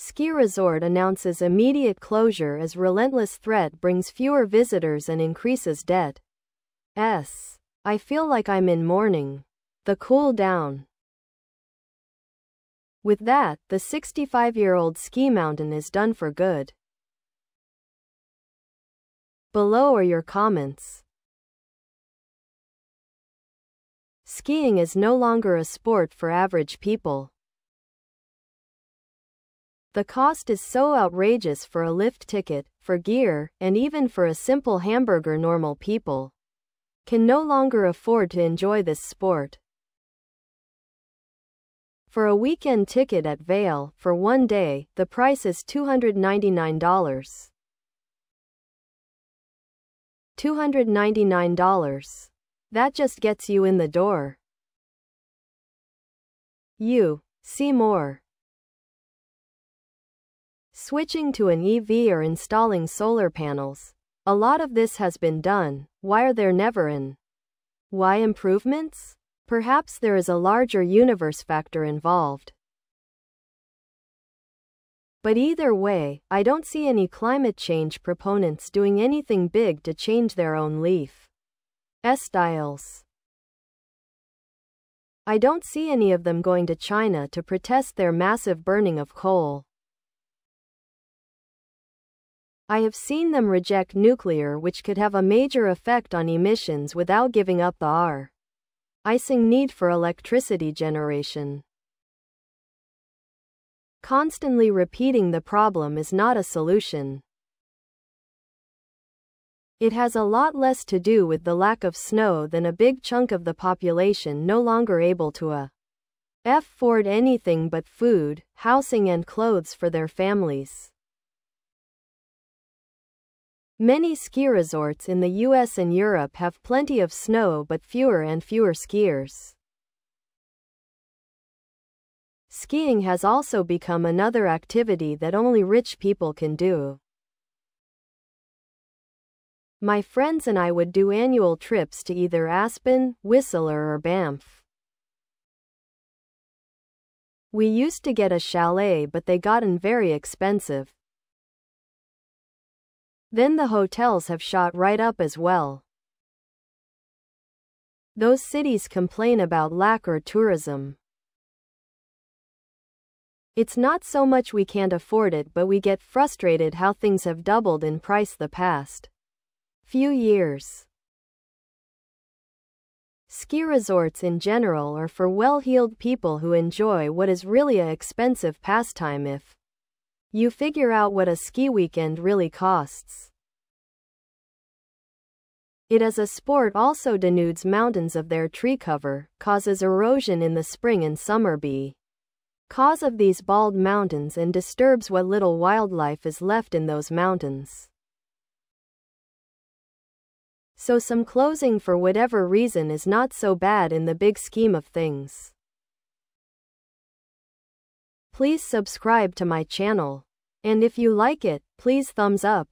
Ski resort announces immediate closure as relentless threat brings fewer visitors and increases debt. I feel like I'm in mourning. The cool down. With that, the 65-year-old ski mountain is done for good. Below are your comments. Skiing is no longer a sport for average people. The cost is so outrageous for a lift ticket, for gear, and even for a simple hamburger normal people can no longer afford to enjoy this sport. For a weekend ticket at Vail, for one day, the price is $299. $299. That just gets you in the door. See more. Switching to an EV or installing solar panels. A lot of this has been done. Why are there never an why improvements? Perhaps there is a larger universe factor involved. But either way, I don't see any climate change proponents doing anything big to change their own leaf. Styles. I don't see any of them going to China to protest their massive burning of coal. I have seen them reject nuclear, which could have a major effect on emissions without giving up the icing need for electricity generation. Constantly repeating the problem is not a solution. It has a lot less to do with the lack of snow than a big chunk of the population no longer able to afford anything but food, housing and clothes for their families. Many ski resorts in the US and Europe have plenty of snow but fewer and fewer skiers. Skiing has also become another activity that only rich people can do. My friends and I would do annual trips to either Aspen, Whistler or Banff. We used to get a chalet, but they gotten very expensive. Then the hotels have shot right up as well. Those cities complain about lack of tourism. It's not so much we can't afford it, but we get frustrated how things have doubled in price the past few years. Ski resorts in general are for well-heeled people who enjoy what is really an expensive pastime if you figure out what a ski weekend really costs. It as a sport also denudes mountains of their tree cover, causes erosion in the spring and summer because of these bald mountains, and disturbs what little wildlife is left in those mountains. So some closing for whatever reason is not so bad in the big scheme of things. Please subscribe to my channel. And if you like it, please thumbs up.